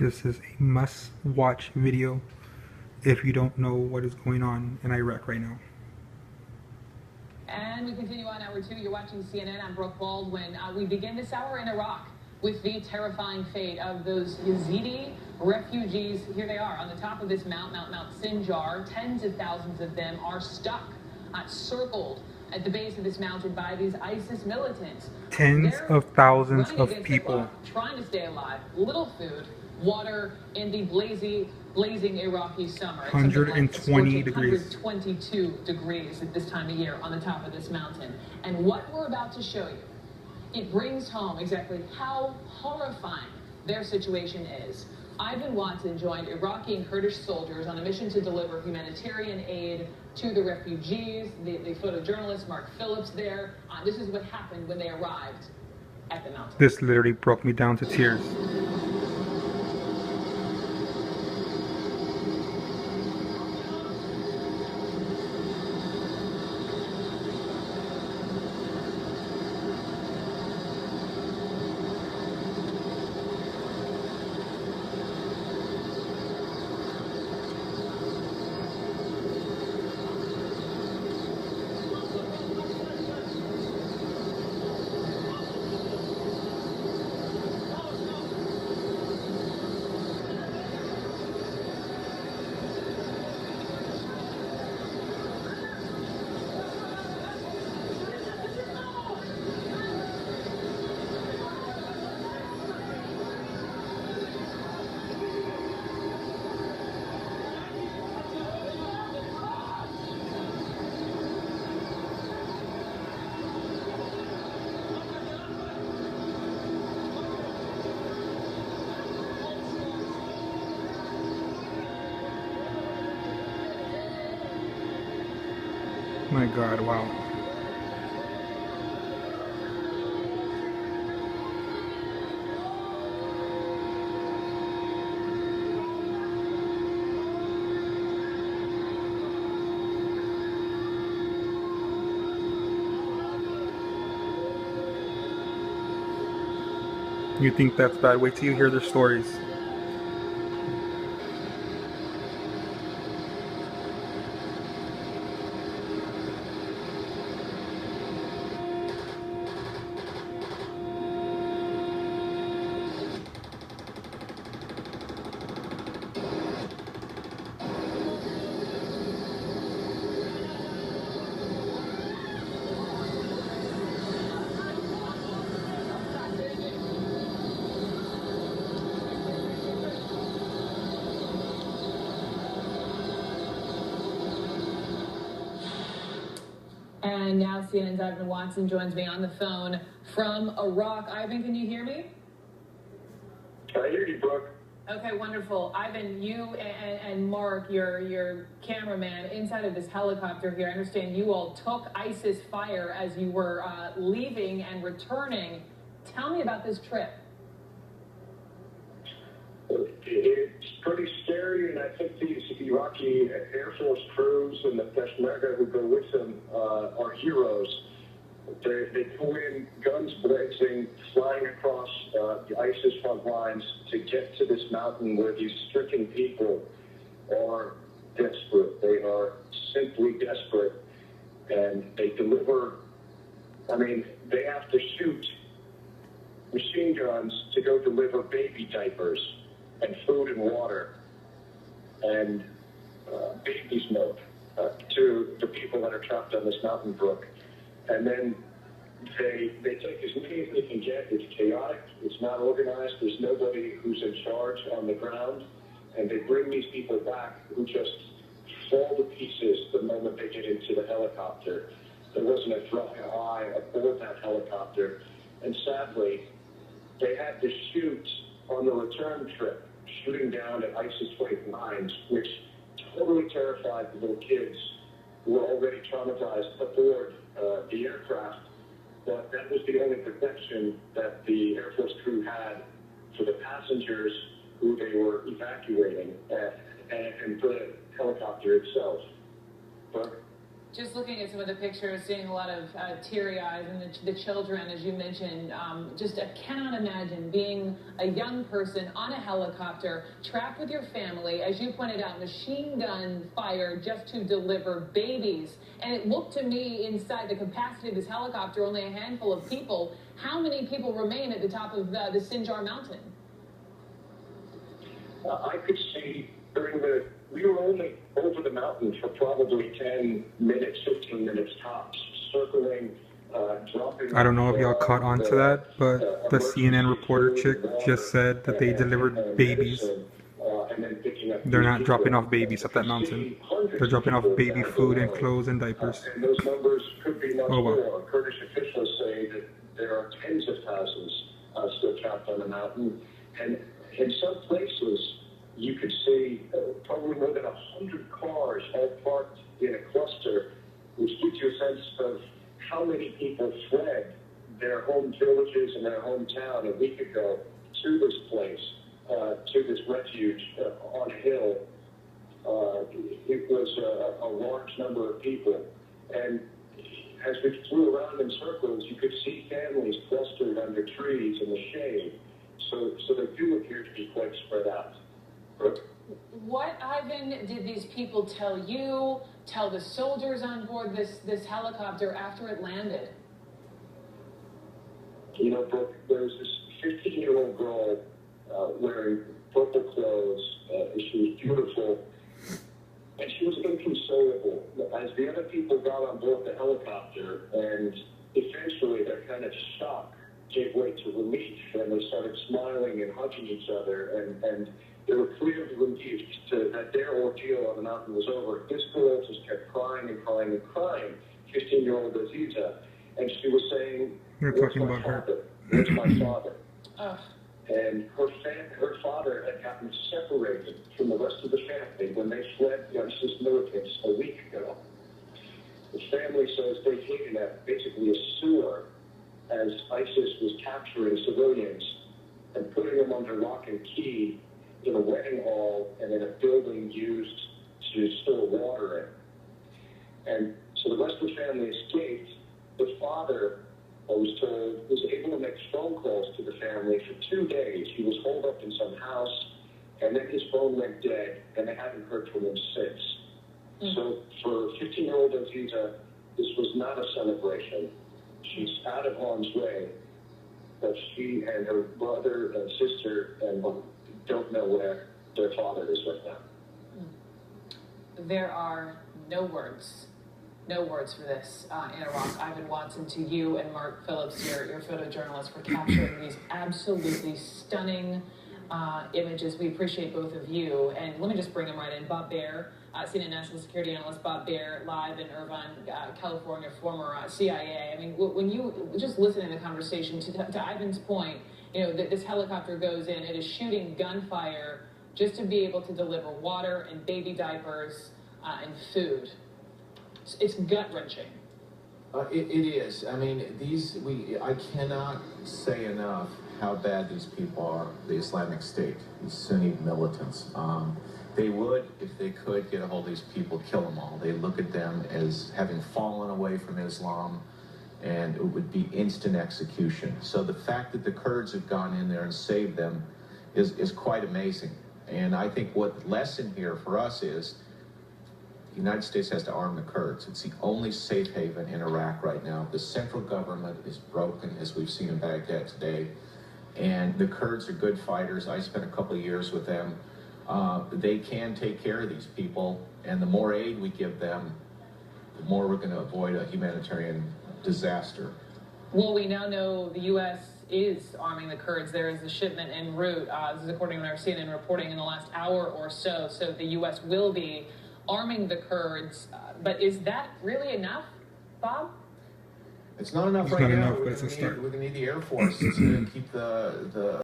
This is a must-watch video if you don't know what is going on in Iraq right now. And we continue on hour 2. You're watching CNN. I'm Brooke Baldwin. We begin this hour in Iraq with the terrifying fate of those Yazidi refugees. Here they are on the top of this Mount Sinjar. Tens of thousands of them are stuck, circled at the base of this mountain by these ISIS militants. Tens of thousands of people trying to stay alive. Little food, water in the blazing Iraqi summer. 120 degrees. 122 degrees at this time of year on the top of this mountain. And what we're about to show you, it brings home exactly how horrifying their situation is. Ivan Watson joined Iraqi and Kurdish soldiers on a mission to deliver humanitarian aid to the refugees. The photojournalist Mark Phillips there. This is what happened when they arrived at the mountain. This literally broke me down to tears. My God, wow. You think that's bad? Wait till you hear their stories. And now CNN's Ivan Watson joins me on the phone from Iraq. Ivan, can you hear me? I hear you, Brooke. Okay, wonderful. Ivan, you and Mark, your cameraman, inside of this helicopter here. I understand you all took ISIS fire as you were leaving and returning. Tell me about this trip. It's pretty scary, and I think these Iraqi Air Force crews and the Peshmerga who go with them are heroes. They go in, guns blazing, flying across the ISIS front lines to get to this mountain where these stricken people are desperate. They are simply desperate, and they deliver. I mean, they have to shoot machine guns to go deliver baby diapers and food and water and baby's milk to the people that are trapped on this mountain brook. And then they take as many as they can get. It's chaotic. It's not organized. There's nobody who's in charge on the ground. And they bring these people back who just fall to pieces the moment they get into the helicopter. There wasn't a dry eye aboard that helicopter. And sadly, they had to shoot on the return trip, shooting down at ISIS-flanked lines, which totally terrified the little kids who were already traumatized aboard the aircraft. But that was the only protection that the Air Force crew had for the passengers who they were evacuating and for the helicopter itself. But Just looking at some of the pictures, seeing a lot of teary eyes, and the children, as you mentioned, I cannot imagine being a young person on a helicopter, trapped with your family, as you pointed out, machine gun fire just to deliver babies. And it looked to me, inside the capacity of this helicopter, only a handful of people. How many people remain at the top of the Sinjar mountain? I could see we were only over the mountain for probably 10 minutes, 15 minutes tops, circling, dropping. I don't know if y'all caught on to that, but the CNN reporter chick just said that they delivered babies. They're not dropping off babies up that mountain. They're dropping off baby food and clothes and diapers. And those numbers could be much more. Kurdish officials say that there are tens of thousands still trapped on the mountain. And in some places, you could see probably more than 100 cars all parked in a cluster, which gives you a sense of how many people fled their home villages and their hometown a week ago to this place, to this refuge on a hill. It was a large number of people. And as we flew around in circles, you could see families clustered under trees in the shade. So they do appear to be quite spread out. What, Ivan, did these people tell you, tell the soldiers on board this helicopter after it landed? You know, Brooke, there was this 15-year-old girl wearing purple clothes. She was beautiful, and she was inconsolable. As the other people got on board the helicopter, and eventually their kind of shock gave way to relief, and they started smiling and hugging each other, and they were clearly relieved that their ordeal on the mountain was over. This girl just kept crying and crying and crying, 15-year-old Aziza, and she was saying, You're talking about her. Where's my father? And her father had gotten separated from the rest of the family when they fled the ISIS militants a week ago. The family says they hid in basically a sewer as ISIS was capturing civilians and putting them under lock and key in a wedding hall and in a building used to store water in. And so the rest of the family escaped. The father, I was told, was able to make phone calls to the family for 2 days. He was holed up in some house, and then his phone went dead, and they haven't heard from him since. So for 15-year-old Aziza, this was not a celebration. She's out of harm's way, but she and her brother and sister and don't know where their father is right now. There are no words for this in Iraq. Ivan Watson, to you and Mark Phillips, your photojournalist, for capturing these absolutely stunning images. We appreciate both of you. And let me just bring them right in. Bob Baer, CNN national security analyst Bob Baer, live in Irvine, California, former CIA. I mean, when you just listening to the conversation, to Ivan's point, you know, this helicopter goes in, it is shooting gunfire just to be able to deliver water and baby diapers and food. It's gut-wrenching. It is. I mean, I cannot say enough how bad these people are, the Islamic State, these Sunni militants. They would, if they could, get a hold of these people, kill them all. They look at them as having fallen away from Islam, and it would be instant execution. So the fact that the Kurds have gone in there and saved them is quite amazing. And I think what the lesson here for us is the United States has to arm the Kurds. It's the only safe haven in Iraq right now. The central government is broken, as we've seen in Baghdad today. And the Kurds are good fighters. I spent a couple of years with them. They can take care of these people, and the more aid we give them, the more we're going to avoid a humanitarian disaster. Well, we now know the U.S. is arming the Kurds. There is a shipment en route. This is according to our CNN reporting in the last hour or so. So the U.S. will be arming the Kurds. But is that really enough, Bob? It's not enough right now. We're going to need the Air Force to keep the